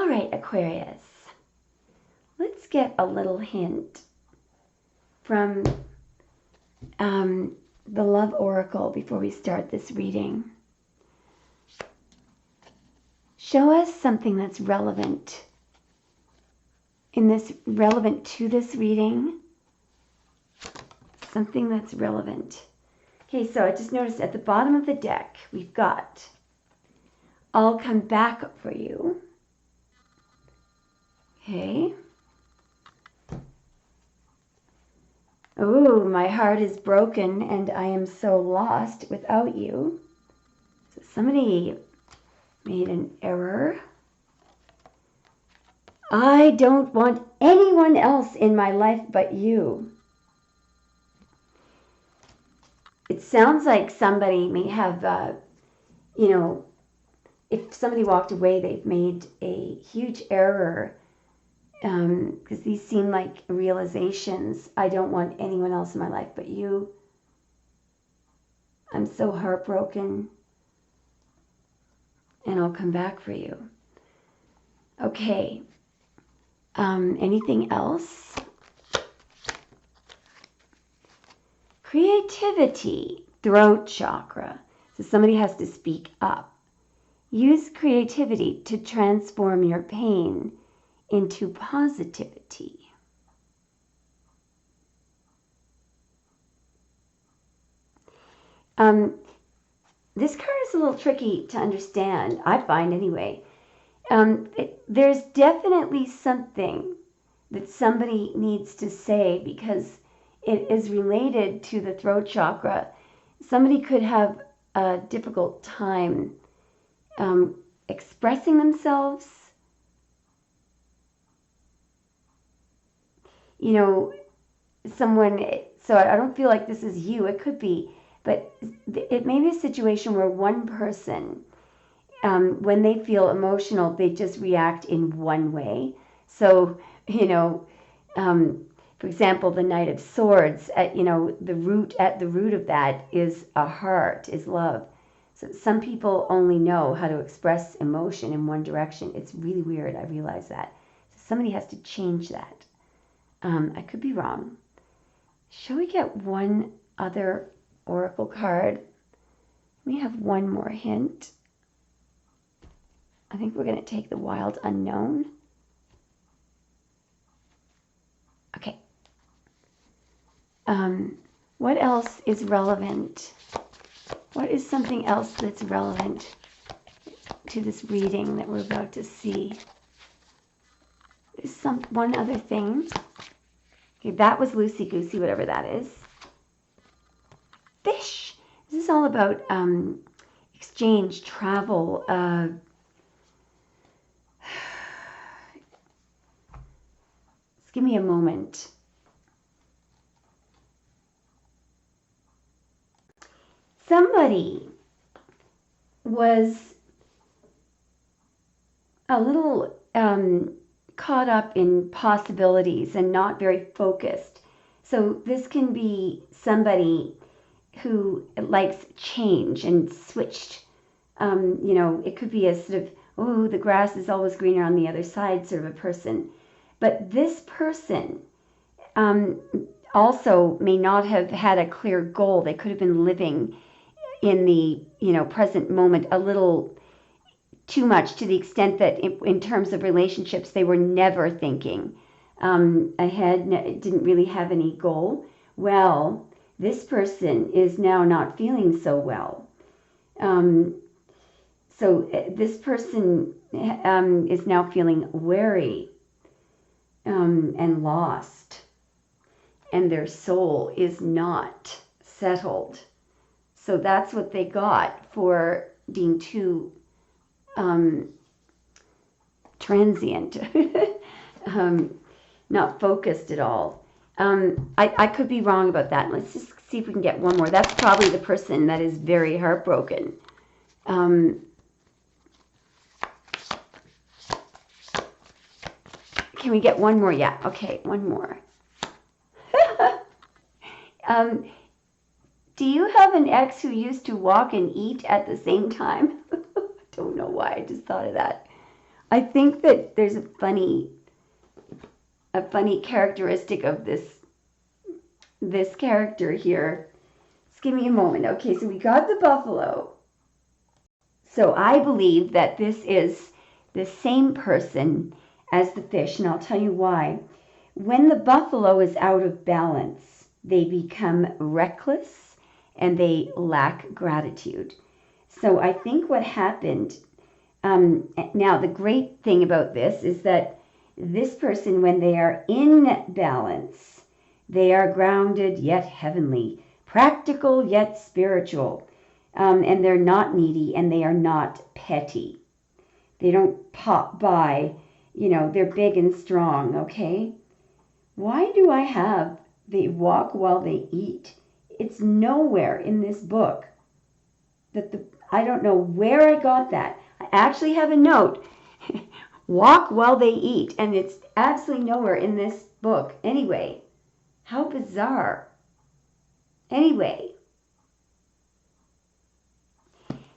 All right, Aquarius. Let's get a little hint from the Love Oracle before we start this reading. Show us something that's relevant to this reading. Something that's relevant. Okay, so I just noticed at the bottom of the deck, we've got I'll come back for you. Okay. Oh, my heart is broken and I am so lost without you. So somebody made an error. I don't want anyone else in my life but you. It sounds like somebody may have, if somebody walked away, they've made a huge error. Because these seem like realizations. I don't want anyone else in my life but you. I'm so heartbroken. And I'll come back for you. Okay. Anything else? Creativity, throat chakra. So somebody has to speak up. Use creativity to transform your pain into positivity. This card is a little tricky to understand, I find anyway. There's definitely something that somebody needs to say because it is related to the throat chakra. Somebody could have a difficult time expressing themselves. Someone, so I don't feel like this is you, it could be, but it may be a situation where one person, when they feel emotional, they just react in one way. So, for example, the Knight of Swords, the root of that is a heart, is love. So some people only know how to express emotion in one direction. It's really weird, I realize that. So somebody has to change that. I could be wrong. Shall we get one other oracle card? We have one more hint. I think we're going to take the Wild Unknown. Okay. What else is relevant? What is something else that's relevant to this reading that we're about to see? There's one other thing. Okay, that was loosey-goosey, whatever that is. Fish. This is all about exchange, travel. Just give me a moment. Somebody was a little caught up in possibilities and not very focused. So this can be somebody who likes change and switched. It could be a sort of, oh, the grass is always greener on the other side sort of a person. But this person also may not have had a clear goal. They could have been living in the, present moment a little too much, to the extent that in terms of relationships, they were never thinking ahead, didn't really have any goal. Well, this person is now not feeling so well. So this person is now feeling wary and lost, and their soul is not settled. So that's what they got for being too transient, not focused at all. I could be wrong about that. Let's just see if we can get one more. That's probably the person that is very heartbroken. Can we get one more? Yeah, okay, one more. Do you have an ex who used to walk and eat at the same time? Don't know why, I just thought of that. I think that there's a funny characteristic of this character here. Just give me a moment. Okay, so we got the buffalo. So I believe that this is the same person as the fish, and I'll tell you why. When the buffalo is out of balance, they become reckless and they lack gratitude. So I think what happened, now the great thing about this is that this person, when they are in balance, they are grounded yet heavenly, practical yet spiritual, and they're not needy and they are not petty. They don't pop by, they're big and strong, okay? Why do I have they walk while they eat? It's nowhere in this book I don't know where I got that. I actually have a note, walk while they eat, and it's absolutely nowhere in this book. Anyway, how bizarre. Anyway,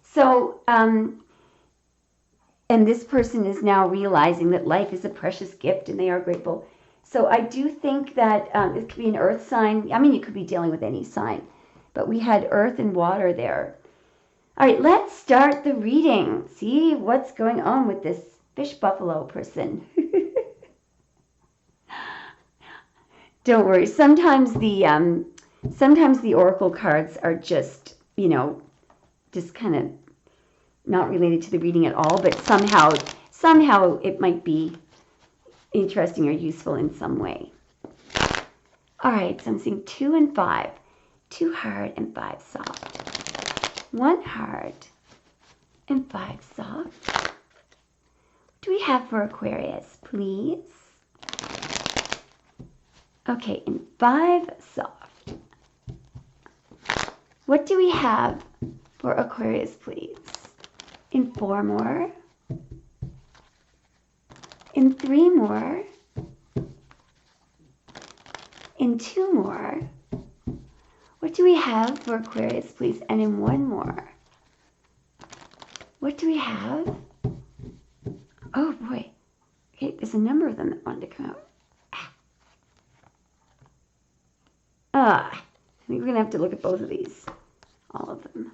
so, and this person is now realizing that life is a precious gift and they are grateful. So I do think that it could be an earth sign. I mean, you could be dealing with any sign, but we had earth and water there. All right, let's start the reading. See what's going on with this fish buffalo person. Don't worry. Sometimes the oracle cards are just, just kind of not related to the reading at all, but somehow it might be interesting or useful in some way. All right, so I'm seeing 2 and 5. 2 hard and 5 soft. 1 hard and 5 soft. What do we have for Aquarius, please? Okay, and 5 soft. What do we have for Aquarius, please? In 4 more. In 3 more. In 2 more. What do we have for Aquarius, please? And in 1 more. What do we have? Oh boy. Okay, there's a number of them that wanted to come out. I think we're going to have to look at both of these. All of them.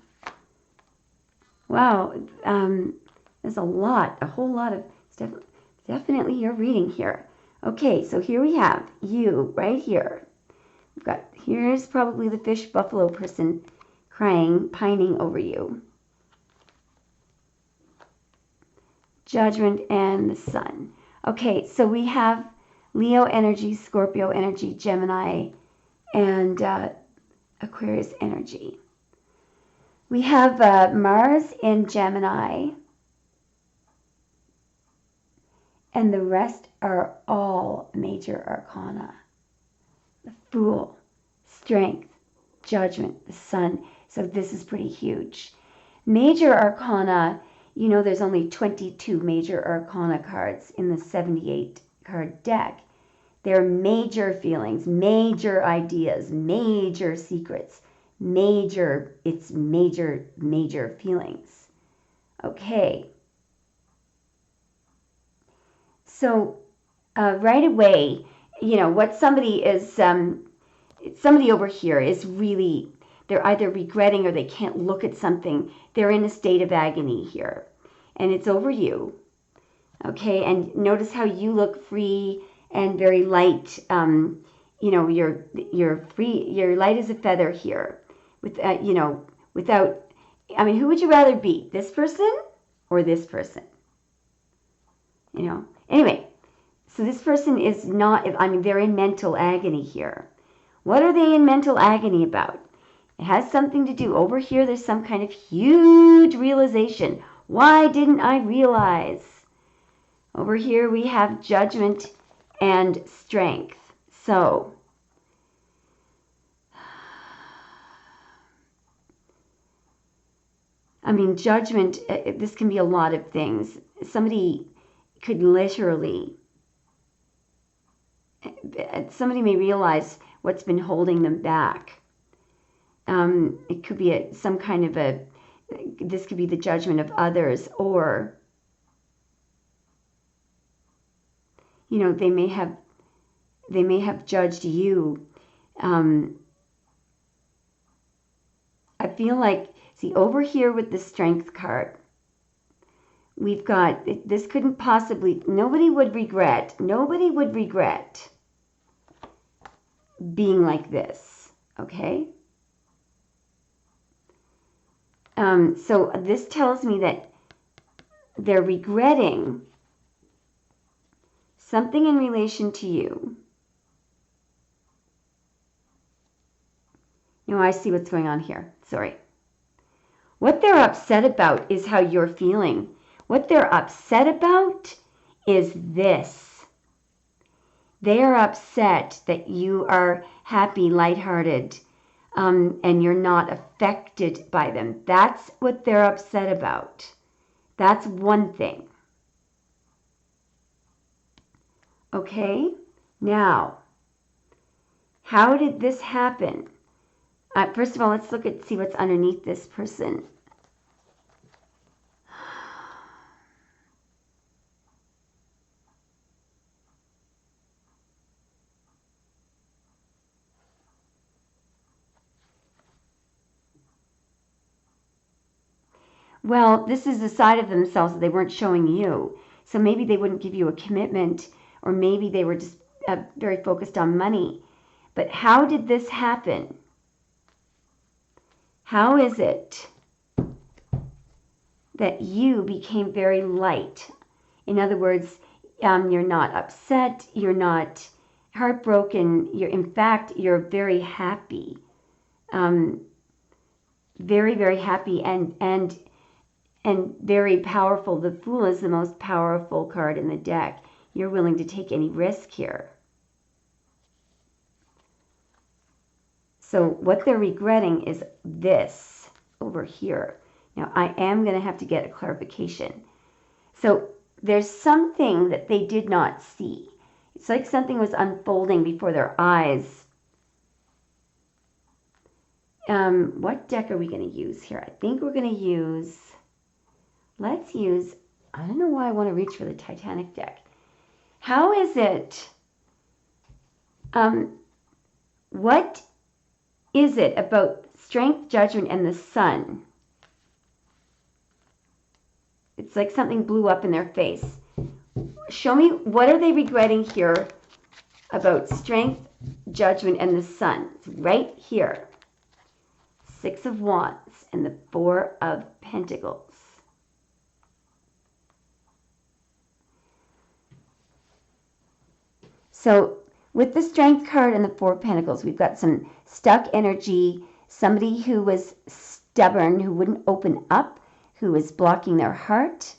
Wow. There's a whole lot of stuff. Definitely you're reading here. Okay, so here we have you right here. We've got, here's probably the fish buffalo person crying, pining over you. Judgment and the sun. Okay, so we have Leo energy, Scorpio energy, Gemini, and Aquarius energy. We have Mars in Gemini, and the rest are all major arcana. The Fool, Strength, Judgment, the Sun. So this is pretty huge. Major arcana, there's only 22 major arcana cards in the 78 card deck. They're major feelings, major ideas, major secrets, major feelings. Okay. So right away, what somebody over here is really, they're either regretting or they can't look at something. They're in a state of agony here. And it's over you. Okay, and notice how you look free and very light. You're free, you're light as a feather here. Without, who would you rather be? This person or this person? Anyway, so this person is not, they're in mental agony here. What are they in mental agony about? It has something to do, over here there's some kind of huge realization. Why didn't I realize? Over here we have judgment and strength. So, judgment, this can be a lot of things. Somebody could literally, somebody may realize what's been holding them back. It could be this could be the judgment of others, or you know, they may have judged you. I feel like, see, over here with the Strength card, we've got, this couldn't possibly, nobody would regret being like this, okay? So this tells me that they're regretting something in relation to you. No, I see what's going on here. Sorry. What they're upset about is how you're feeling. What they're upset about is this. They are upset that you are happy, lighthearted, and you're not affected by them. That's what they're upset about. That's one thing. Okay? Now, how did this happen? First of all, let's see what's underneath this person. Well, this is a side of themselves that they weren't showing you. So maybe they wouldn't give you a commitment, or maybe they were just very focused on money. But how did this happen? How is it that you became very light? In other words, you're not upset, you're not heartbroken, in fact, you're very happy. Very, very happy and very powerful. The Fool is the most powerful card in the deck. You're willing to take any risk here. So what they're regretting is this over here. Now, I am going to have to get a clarification. So there's something that they did not see. It's like something was unfolding before their eyes. What deck are we going to use here? I think we're going to use, let's use, I don't know why I want to reach for the Titanic deck. How is it, what is it about Strength, Judgment, and the Sun? It's like something blew up in their face. Show me, what are they regretting here about Strength, Judgment, and the Sun? It's right here. Six of Wands and the Four of Pentacles. So with the Strength card and the Four of Pentacles, we've got some stuck energy, somebody who was stubborn, who wouldn't open up, who was blocking their heart.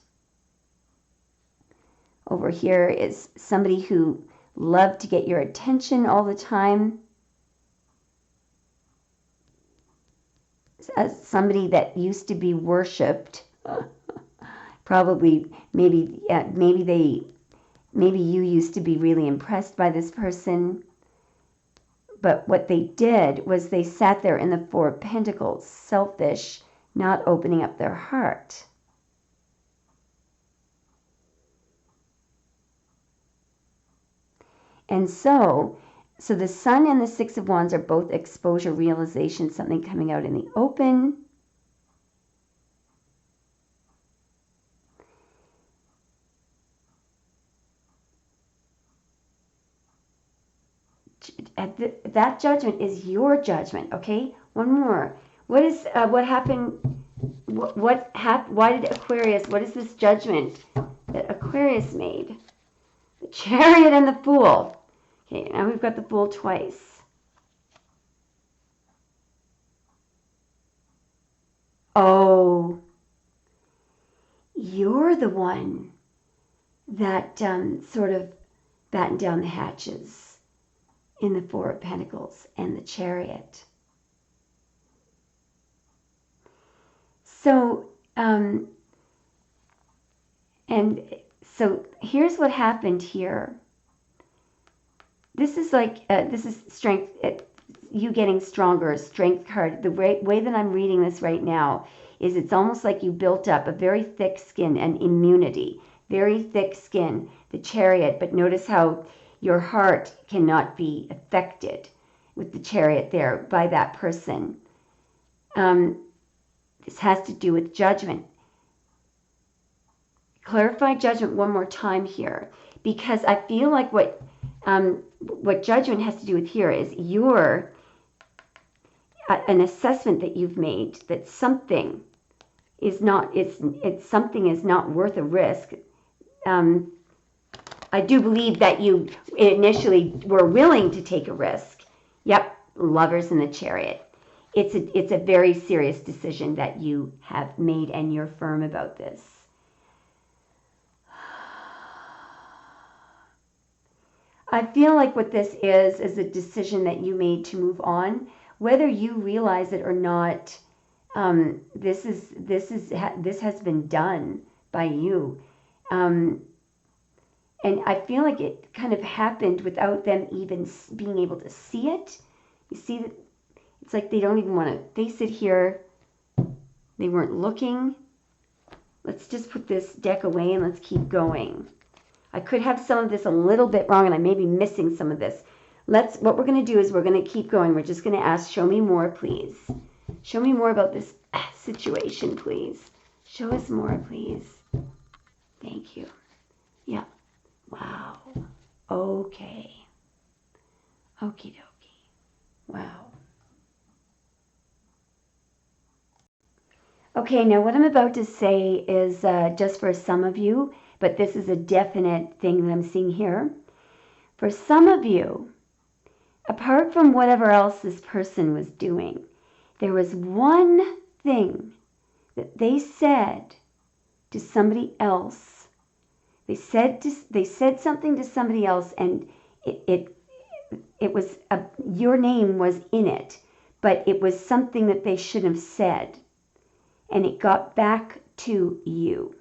Over here is somebody who loved to get your attention all the time. As somebody that used to be worshipped. Probably, maybe you used to be really impressed by this person. But what they did was they sat there in the Four of Pentacles, selfish, not opening up their heart. And so the Sun and the Six of Wands are both exposure, realization, something coming out in the open. That judgment is your judgment, okay? One more. What happened? Why did Aquarius, what is this judgment that Aquarius made? The Chariot and the Fool. Okay, now we've got the Fool twice. Oh, you're the one that sort of battened down the hatches in the Four of Pentacles and the Chariot. So, and so here's what happened here. This is like, this is strength, you getting stronger, Strength card. The way that I'm reading this right now is it's almost like you built up a very thick skin and immunity, very thick skin, the Chariot, but notice how your heart cannot be affected with the Chariot there by that person. This has to do with judgment. Clarify judgment one more time here, because I feel like what judgment has to do with here is an assessment that you've made that something is not something is not worth a risk. I do believe that you initially were willing to take a risk. Yep, Lovers in the Chariot. It's a very serious decision that you have made, and you're firm about this. I feel like what this is a decision that you made to move on, whether you realize it or not. This has been done by you, and I feel like it kind of happened without them even being able to see it. You see that it's like they don't even want to face it here. They weren't looking. Let's just put this deck away and let's keep going. I could have some of this a little bit wrong, and I may be missing some of this. What we're going to do is we're going to keep going. We're just going to ask, show me more, please. Show me more about this situation, please. Show us more, please. Thank you. Yeah. Wow. Okay. Okie dokie. Wow. Okay, now what I'm about to say is just for some of you, but this is a definite thing that I'm seeing here. For some of you, apart from whatever else this person was doing, there was one thing that they said to somebody else. They said something to somebody else, and it was your name was in it, but it was something that they shouldn't have said, and it got back to you.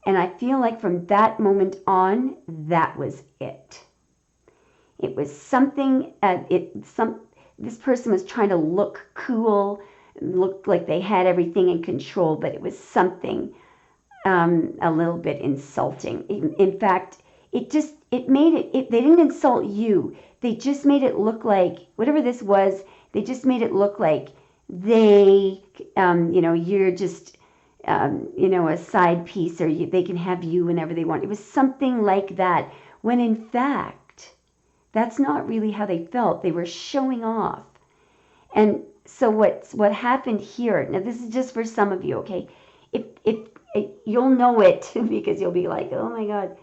And I feel like from that moment on, that was it. It was something. This person was trying to look cool, look like they had everything in control, but it was something a little bit insulting. In fact, they didn't insult you. They just made it look like, whatever this was, they just made it look like you're just, a side piece, or they can have you whenever they want. It was something like that, when in fact, that's not really how they felt. They were showing off. And so what happened here, now this is just for some of you, okay? If you'll know it because you'll be like, oh my God.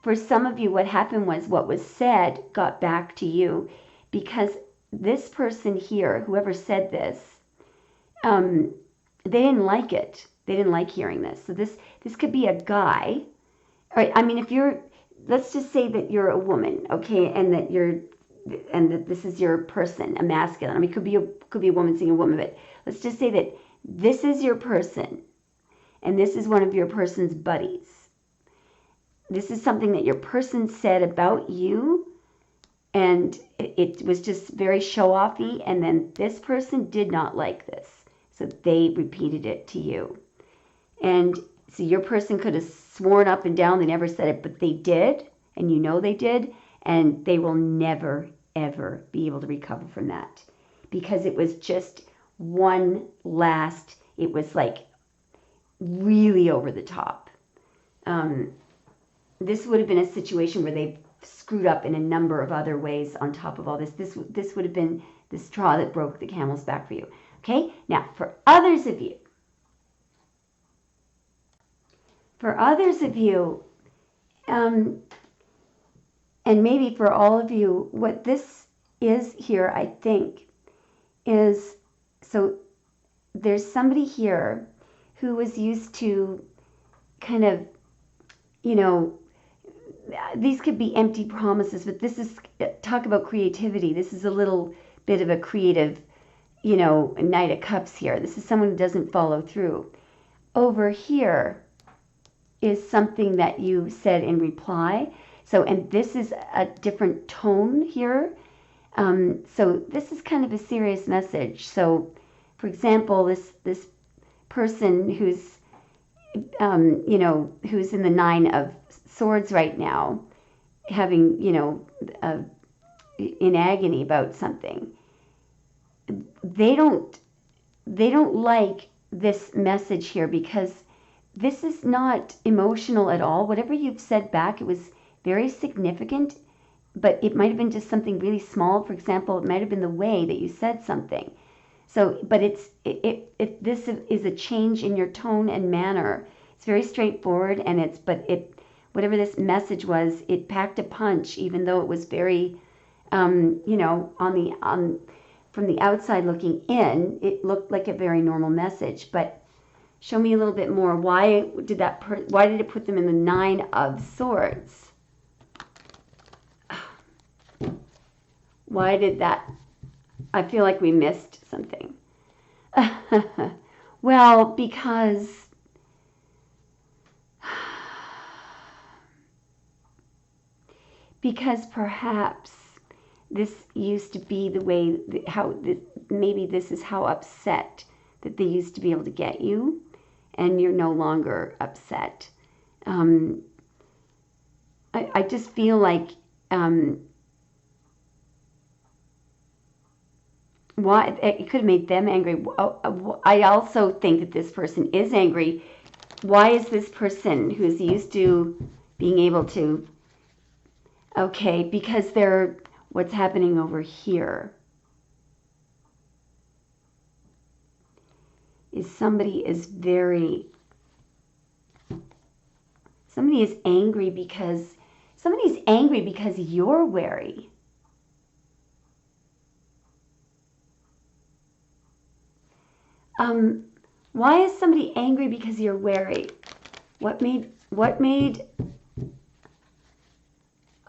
For some of you, what happened was what was said got back to you, because this person here, whoever said this, they didn't like it. They didn't like hearing this. So this could be a guy. All right, I mean, let's just say that you're a woman, okay, and that this is your person, a masculine. I mean, it could be a woman seeing a woman, but let's just say that this is your person, and this is one of your person's buddies. This is something that your person said about you, and it was just very show-offy, and then this person did not like this, so they repeated it to you. And so your person could have sworn up and down they never said it, but they did, and you know they did, and they will never, ever be able to recover from that, because it was just it was like really over the top. This would have been a situation where they screwed up in a number of other ways on top of all this. This would have been the straw that broke the camel's back for you. Okay, now for others of you, and maybe for all of you, what this is here, I think, is, so there's somebody here who was used to kind of, these could be empty promises, but this is, talk about creativity. This is a little bit of a creative, Knight of Cups here. This is someone who doesn't follow through. Over here is something that you said in reply. So, and this is a different tone here. So this is kind of a serious message. So, for example, this person who's you know, who's in the Nine of Swords right now, having, you know, in agony about something, they don't like this message here, because this is not emotional at all. Whatever you've said back, it was very significant, but it might have been just something really small. For example, it might have been the way that you said something. So, but this is a change in your tone and manner. It's very straightforward, and whatever this message was, it packed a punch, even though it was very, you know, from the outside looking in, it looked like a very normal message. But show me a little bit more. Why did it put them in the Nine of Swords? Why did that? I feel like we missed something. Well, because perhaps this used to be the way, maybe this is how upset that they used to be able to get you, and you're no longer upset. I just feel like why it could have made them angry. I also think that this person is angry. Why is this person who's used to being able to? Okay, because what's happening over here is somebody is angry because you're wary. Why is somebody angry because you're wary? What made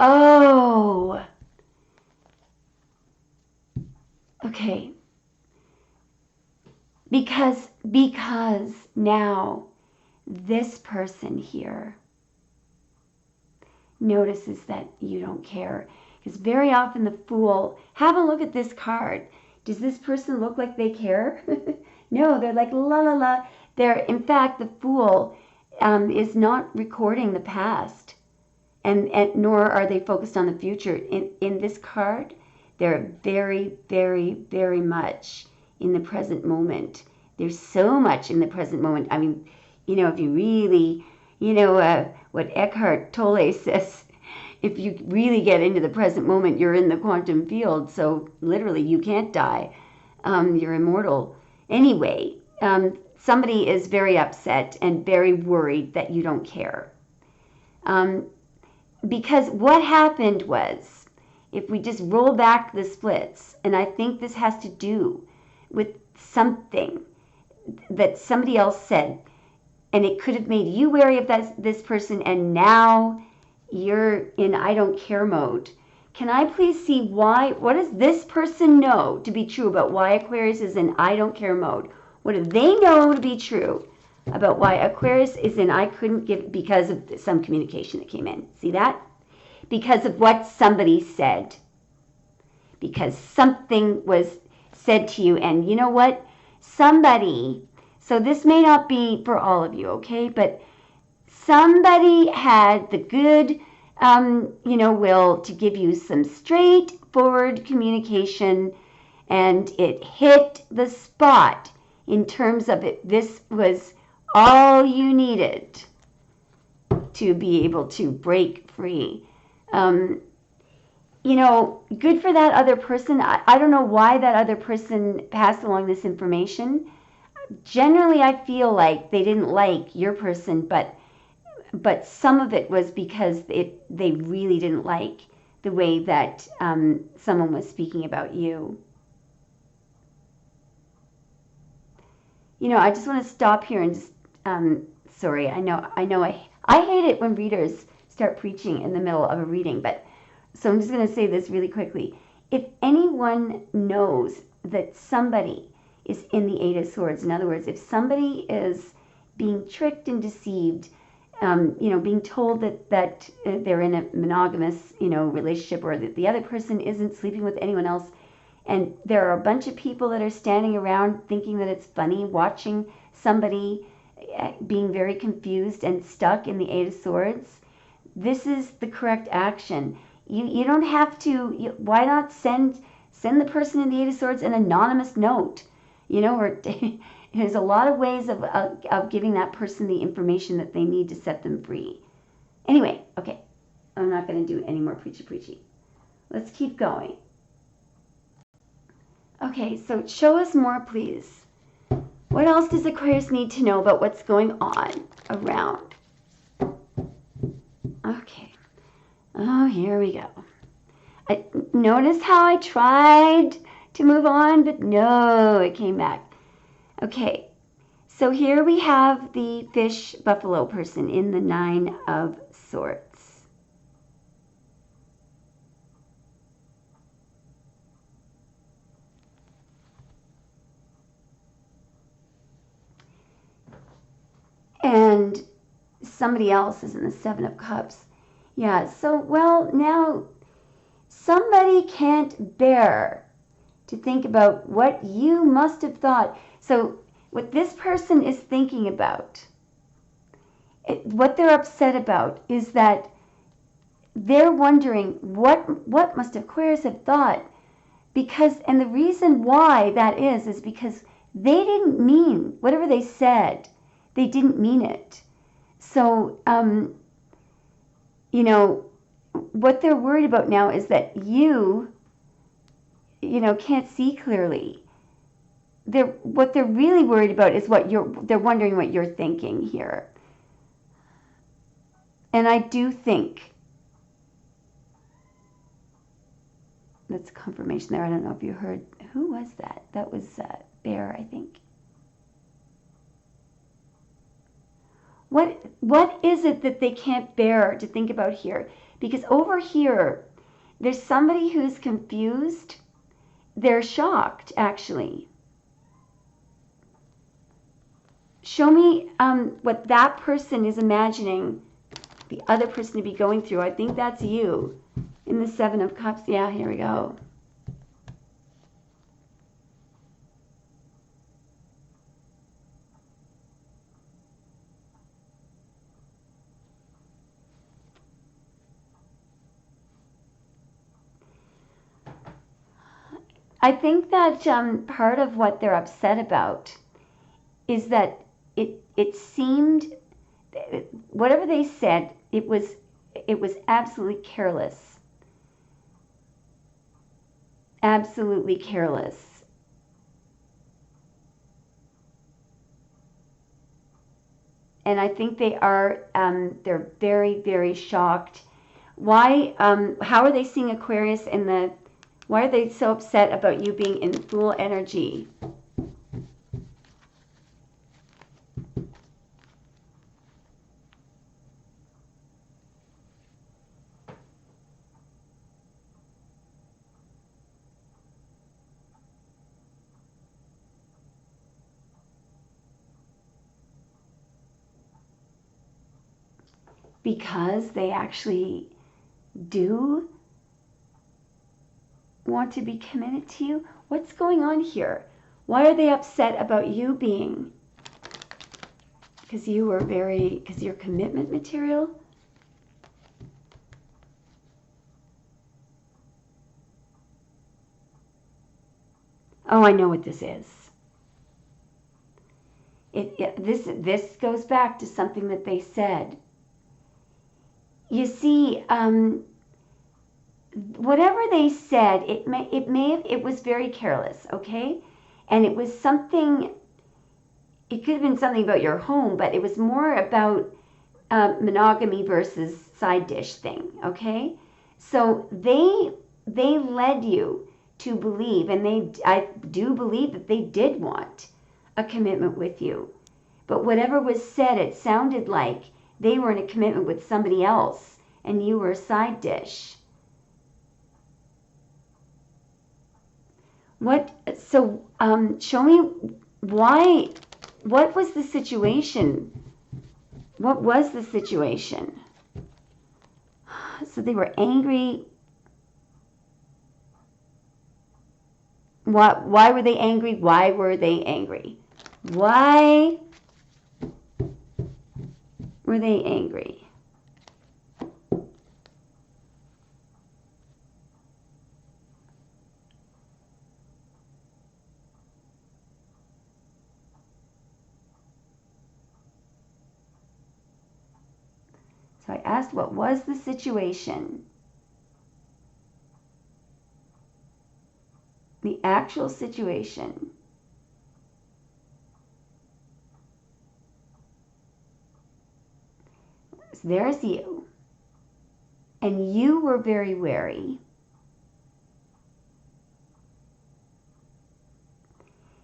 Oh, okay. Because now this person here notices that you don't care. Because very often the Fool, have a look at this card. Does this person look like they care? No, they're like la la la. In fact, the Fool is not recording the past, and nor are they focused on the future. In this card, they're very, very, very much in the present moment. There's so much in the present moment. I mean, you know, if you really, you know, what Eckhart Tolle says, if you really get into the present moment, you're in the quantum field. So literally, you can't die. You're immortal. Anyway, somebody is very upset and very worried that you don't care. Because what happened was, if we just roll back the splits, and I think this has to do with something that somebody else said, and it could have made you wary of this person, and now you're in I don't care mode. Can I please see what does this person know to be true about why Aquarius is in I don't care mode? What do they know to be true about why Aquarius is in I couldn't give, because of some communication that came in? See that? Because of what somebody said. Because something was said to you, and you know what? Somebody, so this may not be for all of you, okay? But somebody had the good, you know, will to give you some straightforward communication, and it hit the spot in terms of it. This was all you needed to be able to break free. You know, good for that other person. I don't know why that other person passed along this information. Generally, I feel like they didn't like your person, but some of it was because they really didn't like the way that someone was speaking about you. You know, I just want to stop here and just, sorry, I know I hate it when readers start preaching in the middle of a reading, but so I'm just going to say this really quickly. If anyone knows that somebody is in the Eight of Swords, in other words, if somebody is being tricked and deceived, you know, being told that they're in a monogamous, you know, relationship, or that the other person isn't sleeping with anyone else, and there are a bunch of people that are standing around thinking that it's funny watching somebody being very confused and stuck in the Eight of Swords, this is the correct action. You don't have to, why not send the person in the Eight of Swords an anonymous note, or there's a lot of ways of giving that person the information that they need to set them free. Anyway, okay, I'm not going to do any more preachy. Let's keep going. Okay, so show us more, please. What else does Aquarius need to know about what's going on around? Okay. Oh, here we go. Notice how I tried to move on, but no, it came back. Okay, so here we have the fish buffalo person in the Nine of Swords. And somebody else is in the Seven of Cups. Yeah, so, well, now somebody can't bear to think about what you must have thought. So what this person is thinking about, what they're upset about, is that they're wondering what must Aquarius have thought, because, and the reason why that is because they didn't mean whatever they said. They didn't mean it. So, what they're worried about now is that you can't see clearly. What they're really worried about is they're wondering what you're thinking here. And I do think that's confirmation there. I don't know if you heard. Who was that? That was Bear, I think. What is it that they can't bear to think about here? Because over here, there's somebody who's confused. They're shocked, actually. Show me what that person is imagining the other person to be going through. I think that's you in the Seven of Cups. Yeah, here we go. I think that part of what they're upset about is that it seemed, whatever they said, it was absolutely careless. Absolutely careless. And I think they're very, very shocked. Why, how are they seeing Aquarius why are they so upset about you being in Fool energy? Because they actually do want to be committed to you? What's going on here? Why are they upset about you being? Because you're commitment material? Oh, I know what this is. This goes back to something that they said. You see, whatever they said, it was very careless, okay? And it was something, it could have been something about your home, but it was more about monogamy versus side dish thing, okay? So they led you to believe, and I do believe that they did want a commitment with you. But whatever was said, it sounded like they were in a commitment with somebody else, and you were a side dish. So show me what was the situation? What was the situation? So they were angry. Why were they angry? Why were they angry? Why Were they angry? So I asked, what was the situation? The actual situation. So there's you. And you were very wary.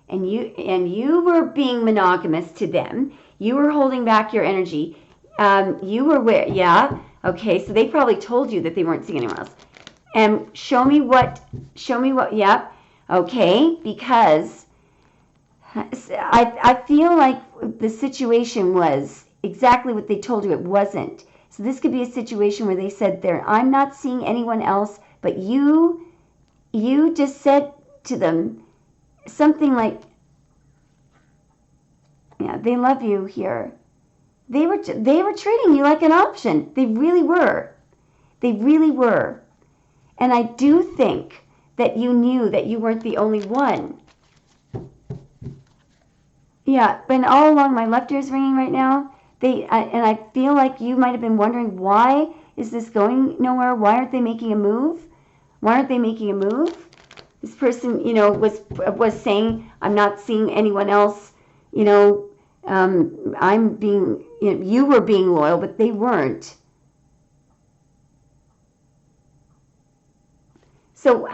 And you were being monogamous to them. You were holding back your energy. You were where? Yeah. Okay. So they probably told you that they weren't seeing anyone else. And show me what. Yeah. Okay. Because I feel like the situation was exactly what they told you. It wasn't. So this could be a situation where they said, I'm not seeing anyone else, but you just said to them something like, yeah, they love you here. They were treating you like an option. They really were. They really were. And I do think that you knew that you weren't the only one. Yeah, and all along my left ear is ringing right now. And I feel like you might have been wondering, why is this going nowhere? Why aren't they making a move? Why aren't they making a move? This person, was saying, I'm not seeing anyone else, I'm being, you were being loyal, but they weren't. So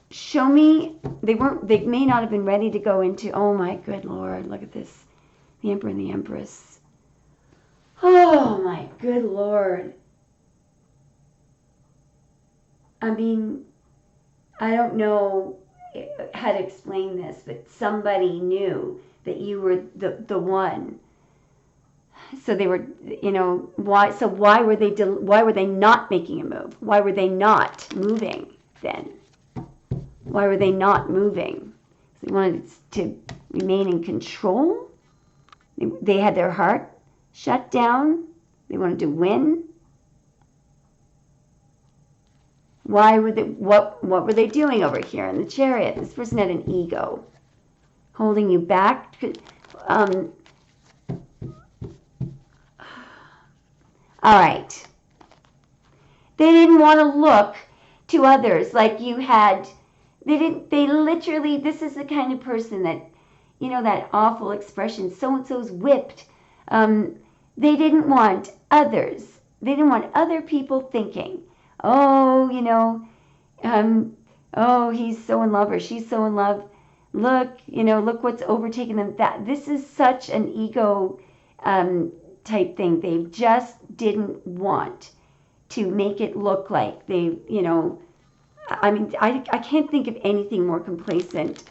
show me, they may not have been ready to go into, oh my good Lord, look at this, the Emperor and the Empress. Oh my good Lord. I mean, I don't know how to explain this, but somebody knew that you were the one. So they were, why? So why were they not making a move? Why were they not moving then? Why were they not moving? So they wanted to remain in control. They had their heart shut down. They wanted to win. Why were they? What were they doing over here in the Chariot? This person had an ego, holding you back. All right. They didn't want to look to others like you had. They literally, this is the kind of person that, that awful expression, so-and-so's whipped. They didn't want others. They didn't want other people thinking, oh, oh, he's so in love or she's so in love. Look, look what's overtaken them. This is such an ego type thing. They just didn't want to make it look like they, I mean, I can't think of anything more complacent.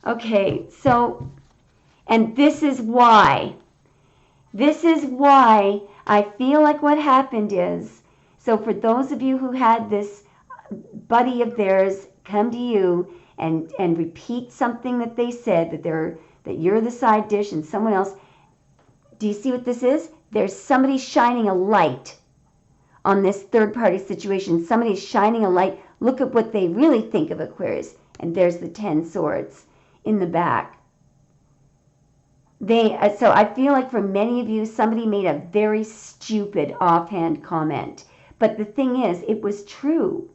Okay, so, and this is why I feel like what happened is, so for those of you who had this buddy of theirs come to you and repeat something that they said, that you're the side dish and someone else, do you see what this is? There's somebody shining a light on this third party situation. Somebody's shining a light. Look at what they really think of Aquarius. And there's the 10 swords in the back. So I feel like for many of you, somebody made a very stupid offhand comment. But the thing is, it was true.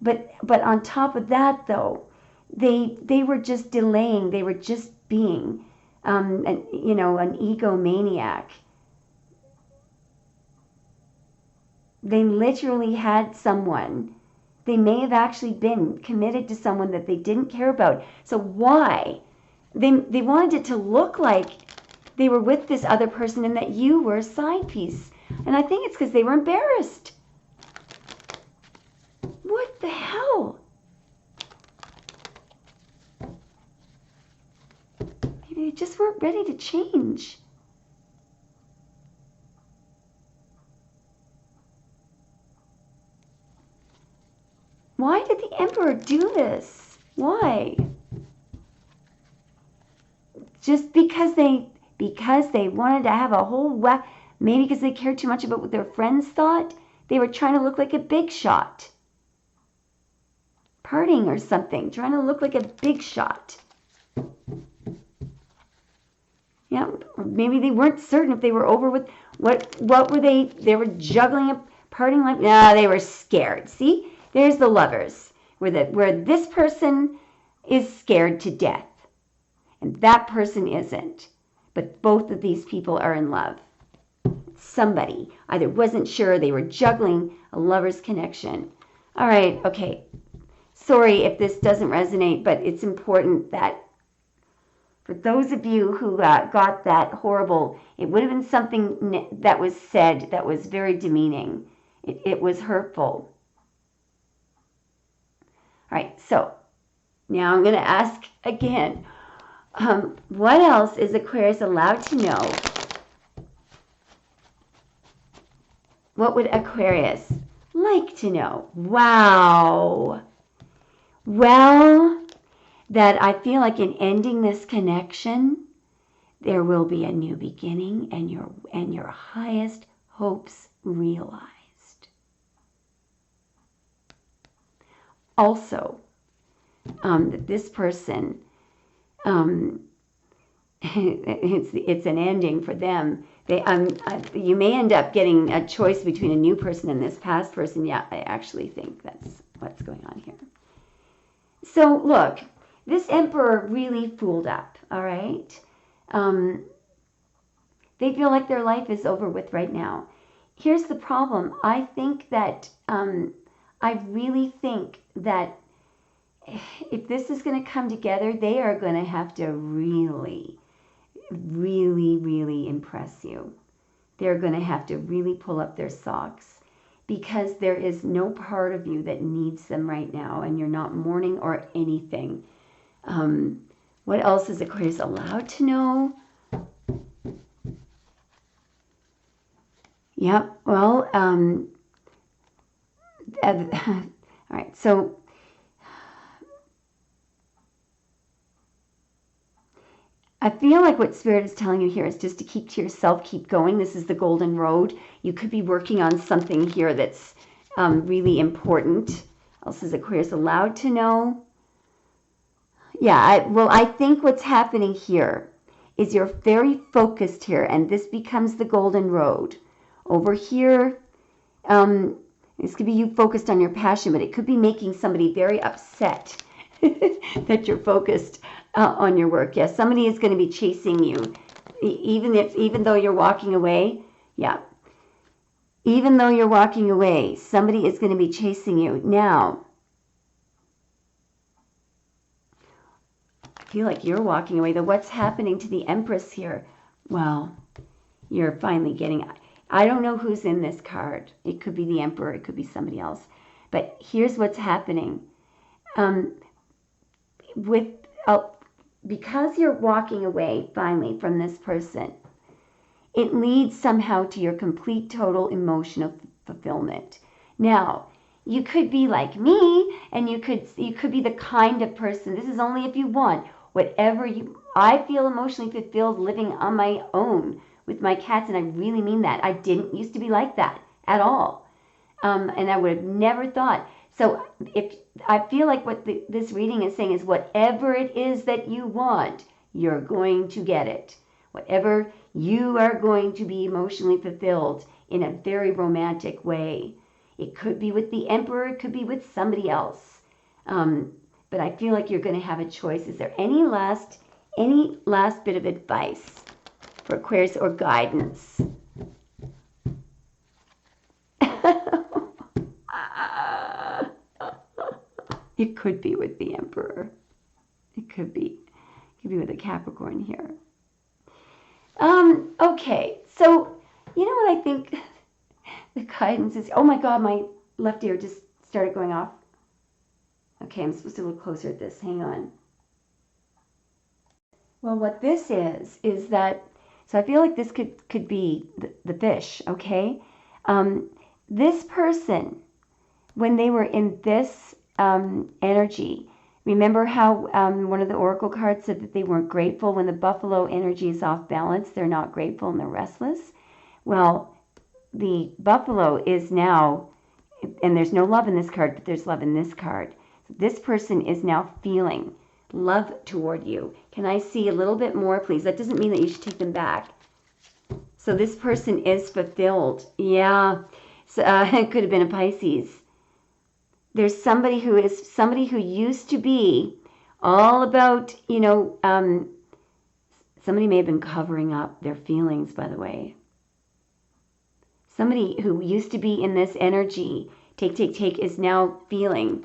But on top of that, though, they were just delaying. They were just being, an egomaniac. They literally had someone. They may have actually been committed to someone that they didn't care about. So why? They wanted it to look like they were with this other person and that you were a side piece. And I think it's because they were embarrassed. What the hell? Maybe they just weren't ready to change. Why did the Emperor do this? Why? Just because they wanted to have a whole Maybe because they cared too much about what their friends thought. They were trying to look like a big shot. Partying or something. Trying to look like a big shot. Yeah, maybe they weren't certain if they were over with what were they? They were juggling a parting like no, they were scared. See, there's the lovers where this person is scared to death, and that person isn't. But both of these people are in love. Somebody either wasn't sure, they were juggling a lover's connection. All right, okay. Sorry if this doesn't resonate, but it's important that for those of you who got that horrible, it would have been something that was said that was very demeaning. It was hurtful. All right, so now I'm going to ask again, what else is Aquarius allowed to know? What would Aquarius like to know? Wow. Well, that I feel like in ending this connection, there will be a new beginning and your highest hopes realized. Also, that this person, it's an ending for them. You may end up getting a choice between a new person and this past person. Yeah, I actually think that's what's going on here. So look, this emperor really fooled up, all right? They feel like their life is over with right now. Here's the problem. I think that, I really think that if this is going to come together, they are going to have to really, really, really impress you. They're going to have to really pull up their socks because there is no part of you that needs them right now and you're not mourning or anything. What else is Aquarius allowed to know? Yep, well, all right, so I feel like what Spirit is telling you here is just to keep to yourself, keep going. This is the golden road. You could be working on something here that's really important. What else is Aquarius allowed to know? Yeah, I think what's happening here is you're very focused here, and this becomes the golden road. Over here, this could be you focused on your passion, but it could be making somebody very upset that you're focused on your work. Yeah, somebody is going to be chasing you, even though you're walking away. Yeah, even though you're walking away, somebody is going to be chasing you. Now, I feel like you're walking away. Though, what's happening to the Empress here? Well, you're finally getting. I don't know who's in this card. It could be the Emperor. It could be somebody else. But here's what's happening. Because you're walking away finally from this person, it leads somehow to your complete, total emotional fulfillment. Now, you could be like me, and you could be the kind of person. This is only if you want. Whatever you, I feel emotionally fulfilled living on my own with my cats, and I really mean that. I didn't used to be like that at all, and I would have never thought. So if I feel like what this reading is saying is whatever it is that you want, you're going to get it. Whatever you are going to be emotionally fulfilled in a very romantic way. It could be with the Emperor, it could be with somebody else. But I feel like you're going to have a choice. Is there any last bit of advice for Aquarius or guidance? It could be with the Emperor. It could be with a Capricorn here. Okay, so you know what I think the guidance is? Oh my God, my left ear just started going off. Okay, I'm supposed to look closer at this. Hang on. Well, what this is that, so I feel like this could be the fish, okay? This person, when they were in this energy, remember how one of the oracle cards said that they weren't grateful? When the buffalo energy is off balance, they're not grateful and they're restless. Well, the buffalo is now, and there's no love in this card, but there's love in this card. This person is now feeling love toward you. Can I see a little bit more, please? That doesn't mean that you should take them back. So this person is fulfilled. Yeah. So, it could have been a Pisces. There's somebody who used to be all about, somebody may have been covering up their feelings, by the way. Somebody who used to be in this energy, take, is now feeling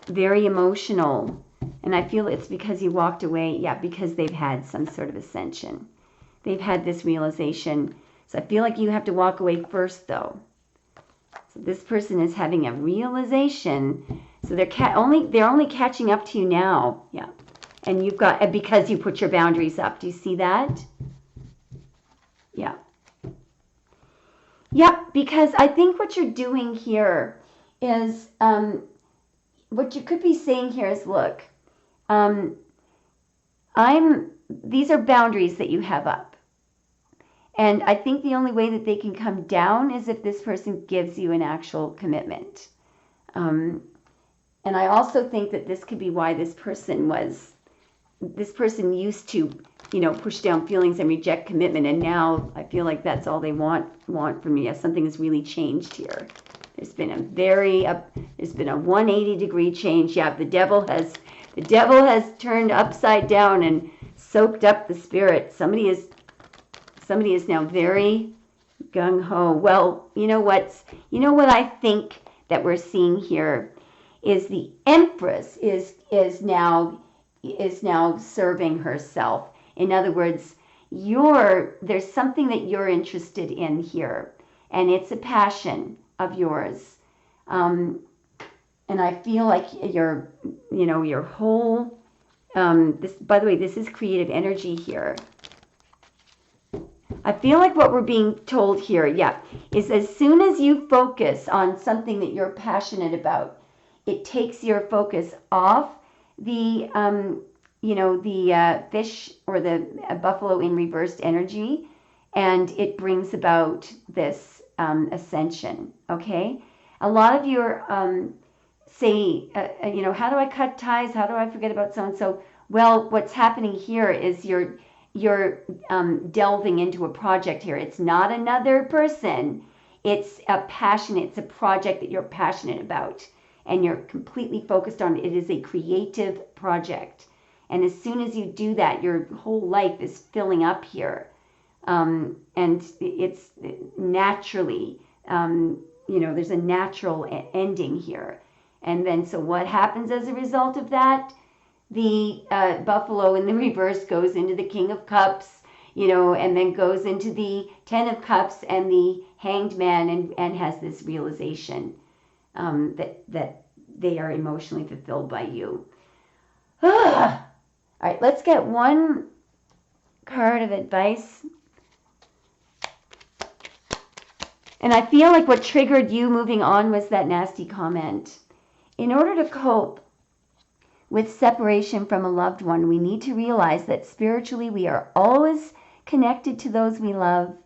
very emotional. And I feel it's because you walked away. Yeah, because they've had some sort of ascension. They've had this realization. So I feel like you have to walk away first, though. So this person is having a realization. So they're only catching up to you now. Yeah. And you've got, because you put your boundaries up. Do you see that? Yeah. Yeah, because I think what you're doing here is, what you could be saying here is, look, these are boundaries that you have up. And I think the only way that they can come down is if this person gives you an actual commitment. And I also think that this could be why this person used to, push down feelings and reject commitment. And now I feel like that's all they want from me. Something has really changed here. There's been a 180-degree change. Yeah, the devil has turned upside down and soaked up the spirit. Somebody is now very gung-ho. Well, you know what I think that we're seeing here is the empress is now serving herself. In other words, there's something that you're interested in here, and it's a passion of yours. And I feel like your whole, by the way, this is creative energy here. I feel like what we're being told here, yeah, is as soon as you focus on something that you're passionate about, it takes your focus off the, the fish or the buffalo in reversed energy, and it brings about this ascension, okay? A lot of you are, say, how do I cut ties? How do I forget about so-and-so? Well, what's happening here is you're delving into a project here. It's not another person. It's a passion. It's a project that you're passionate about, and you're completely focused on it. It is a creative project. And as soon as you do that, your whole life is filling up here. And it's naturally, there's a natural ending here. And then, so what happens as a result of that? The buffalo in the reverse goes into the King of Cups, and then goes into the Ten of Cups and the Hanged Man, and has this realization that they are emotionally fulfilled by you. All right, let's get one card of advice. And I feel like what triggered you moving on was that nasty comment. In order to cope with separation from a loved one, we need to realize that spiritually we are always connected to those we love.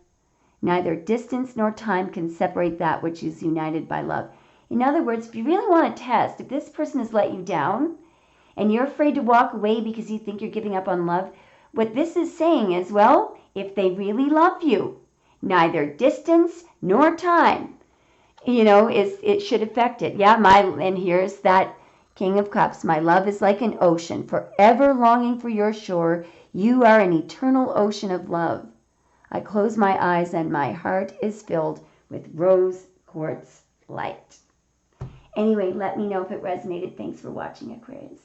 Neither distance nor time can separate that which is united by love. In other words, if you really want to test, if this person has let you down and you're afraid to walk away because you think you're giving up on love, what this is saying is, well, if they really love you, neither distance nor time, it should affect it. Yeah, and here's that King of Cups. My love is like an ocean, forever longing for your shore. You are an eternal ocean of love. I close my eyes and my heart is filled with rose quartz light. Anyway, let me know if it resonated. Thanks for watching, Aquarius.